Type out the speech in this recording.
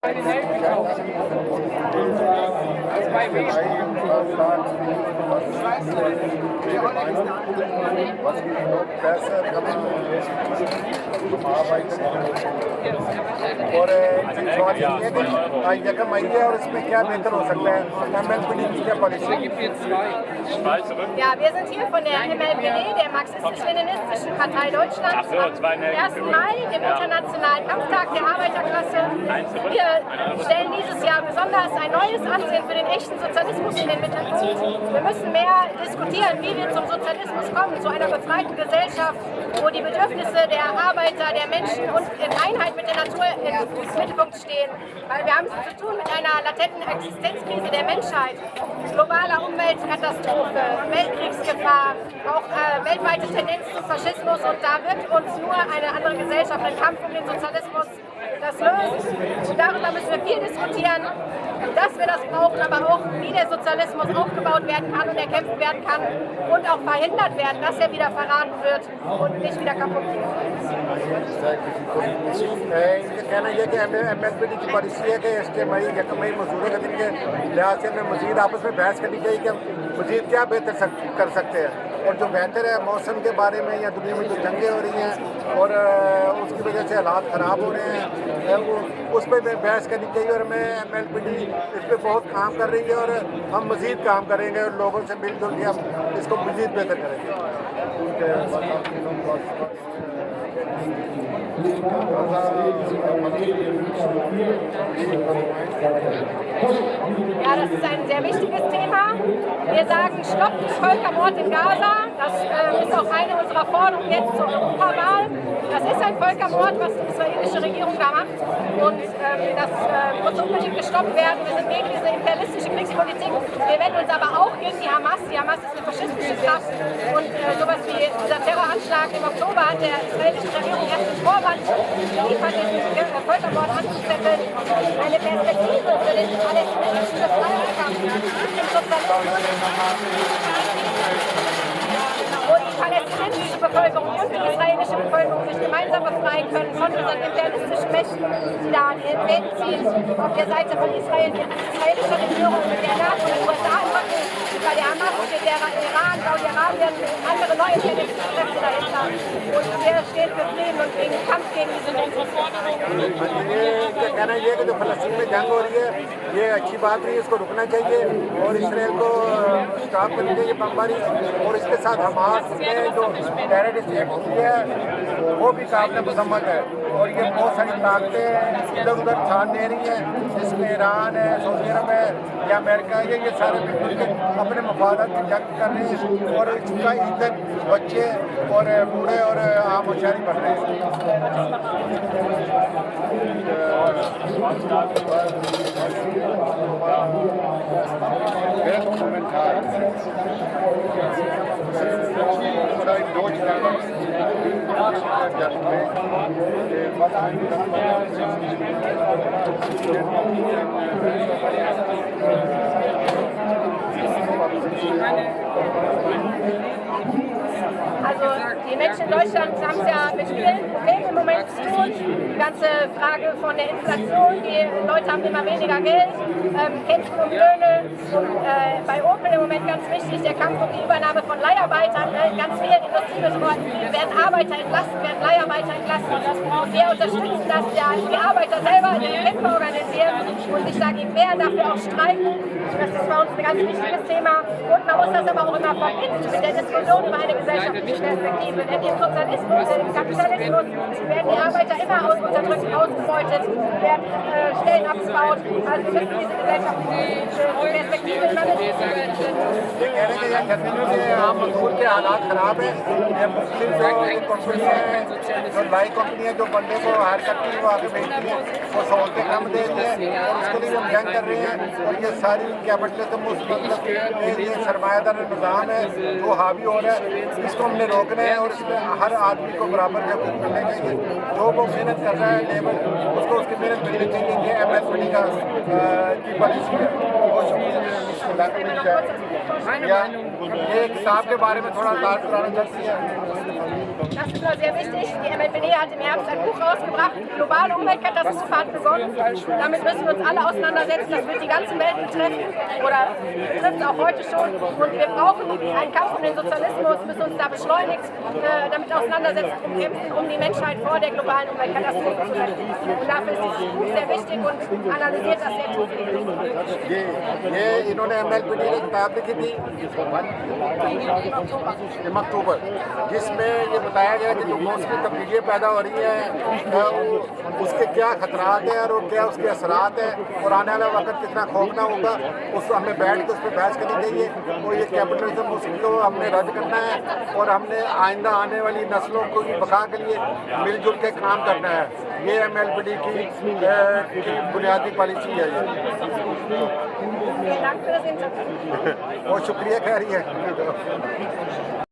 was besser kann man arbeiten और यकम आई है और इसमें क्या बेहतर हो सकता है MLPD की क्या policy? Ja, wir sind hier von der MLPD, der Marxistisch-Leninistischen Partei Deutschlands, am 1. Mai, dem Internationalen Kampftag der Arbeiterklasse. Wir stellen dieses Jahr besonders ein neues Ansehen für den echten Sozialismus in den Mittelpunkt. Wir müssen mehr diskutieren, wie wir zum Sozialismus kommen, zu einer befreiten Gesellschaft, wo die Bedürfnisse der Arbeiter, der Menschen und in Einheit mit der Natur im Mittelpunkt stehen. Weil wir haben es zu tun mit einer latenten Existenzkrise der Menschheit, globaler Umweltkatastrophe, Weltkriegsgefahr, auch weltweite Tendenz zum Faschismus, und da wird uns nur eine andere Gesellschaft, ein Kampf um den Sozialismus das lösen. Und darüber müssen wir viel diskutieren, dass wir das brauchen, aber auch wie der Sozialismus aufgebaut werden kann und erkämpft werden kann und auch verhindert werden, dass er wieder verraten wird und nicht wieder kaputt geht. कहना यह कि MLPD की पॉलिसी है कि इसके यकमई मजदूरों के दिन के लिहाज से हमें मजीद आपस में बहस करनी चाहिए कि हम मजीद क्या बेहतर कर सकते हैं, और जो बेहतर है मौसम के बारे में या दुनिया में जो जंगें हो रही हैं और उसकी वजह से हालात ख़राब हो रहे हैं उस पर बहस करनी चाहिए। और हमें MLPD इस पर बहुत काम कर रही है और हम मज़ीद काम करेंगे और लोगों से मिलजुल के हम इसको मज़ीद बेहतर करेंगे। Ja, das ist ein sehr wichtiges Thema. Wir sagen, stoppt den Völkermord in Gaza. Das ist auch eine unserer Forderungen jetzt zur Europawahl. Das ist ein Völkermord, was die israelische Regierung da macht. Und das muss unbedingt gestoppt werden. Wir sind gegen diese imperialistische Kriegspolitik. Wir wenden uns aber auch gegen die Hamas. Die Hamas ist eine faschistische Kraft. Und sowas wie dieser Terroranschlag im Oktober hat der israelischen Regierung erst den Vorwand geliefert, diesen Völkermord anzuzetteln. Eine Perspektive für den palästinensischen Befreiungskampf im Sozialismus, wo die palästinensische Bevölkerung und die israelische Bevölkerung sich gemeinsam befreien können von unseren imperialistischen Mächten, die da den Weg ziehen auf der Seite von Israel, die israelische Regierung mit der NATO und den USA im Rücken, bei der Hamas steht der Iran, Saudi-Arabien, andere neue imperialistische Kräfte dahinter. Und wir stehen für Frieden und gegen Kampf gegen diese Menschen. ये कहना यह है कि जो फलस्तीन में जंग हो रही है ये अच्छी बात नहीं है, इसको रुकना चाहिए और इसराइल को स्टॉप करनी चाहिए बमबारी, और इसके साथ हमास ने जो टेररिस्ट एक्ट किया है वो भी काबिल मजम्मत है। और ये बहुत सारी ताकतें इधर उधर साथ दे रही हैं, जिसमें ईरान है, सऊदी अरब है या अमेरिका है, ये सारे मिलकर के अपने मफादात की जंग कर रहे हैं और इसका ईंधन बच्चे और बूढ़े और आम होशियारी बन रहे हैं। Oder in Deutschland Also die Menschen in Deutschland haben es ja mit vielen Problemen im Moment zu tun. Die ganze Frage von der Inflation, die Leute haben immer weniger Geld, kämpfen um Löhne. Und bei Opel im Moment ganz wichtig der Kampf um die Übernahme von Leiharbeitern. In ganz vielen Industriebetrieben werden Arbeiter entlassen, werden Leiharbeiter entlassen. Und wir unterstützen das, die Arbeiter selber ihre Kämpfe organisieren. Und ich sage Ihnen mehr, dafür auch streiken. Das ist bei uns ein ganz wichtiges Thema. Und man muss das aber auch immer verbinden mit der Diskussion über eine gesellschaftliche Perspektive. Denn im Sozialismus, im Kapitalismus werden die Arbeiter immer unterdrückt, ausgebeutet, werden Stellen abgebaut. Also wir müssen diese gesellschaftliche Perspektive immer के हालात खराब है। ये मुस्लिम जो कंपनियाँ हैं, जो लाई कंपनियाँ जो बंदे को हायर करती हैं वो आगे बेचती हैं, वो सहूलतें कम दे रही हैं और उसके लिए हम जंग कर रहे हैं। और ये सारी कैपिटलिज्म ये सरमायादार निज़ाम है जो हावी हो रहा है, इसको हमने रोकना है और इसमें हर आदमी को बराबर का हकूक़ मिलने चाहिए। जो वो मेहनत कर रहा है लेबर उसको उसकी मेहनत मिलनी चाहिए। ये MLPD की पॉलिसी है। बहुत शुक्रिया। ये साहब के बारे में थोड़ा बात कराना चाहती है। Das ist nur sehr wichtig. Die MLPD hat im Herbst ein Buch rausgebracht, Globale Umweltkatastrophe hat begonnen. Damit müssen wir uns alle auseinandersetzen. Das wird die ganze Welt betreffen oder betrifft es auch heute schon. Und wir brauchen einen Kampf um den Sozialismus, müssen uns da beschleunigt damit auseinandersetzen und kämpfen, um die Menschheit vor der globalen Umweltkatastrophe zu retten. Und dafür ist dieses Buch sehr wichtig und analysiert das sehr tiefgründig. ये इन्होंने MLPD की किताब लिखी थी अक्टूबर, जिसमें ये बताया गया कि जो मौसमी तब्दीलियाँ पैदा हो रही हैं उसके क्या खतरात हैं और क्या उसके असरात हैं और आने वाला वक्त कितना खौफनाक होगा। उस हमें बैठ के उस पर बहस करनी चाहिए और ये कैपिटलिज्म उसको हमने रद्द करना है और हमने आइंदा आने वाली नस्लों को की बका के लिए मिलजुल के काम करना है। ये MLPD की बुनियादी पॉलिसी है ये। बहुत शुक्रिया कह रही है।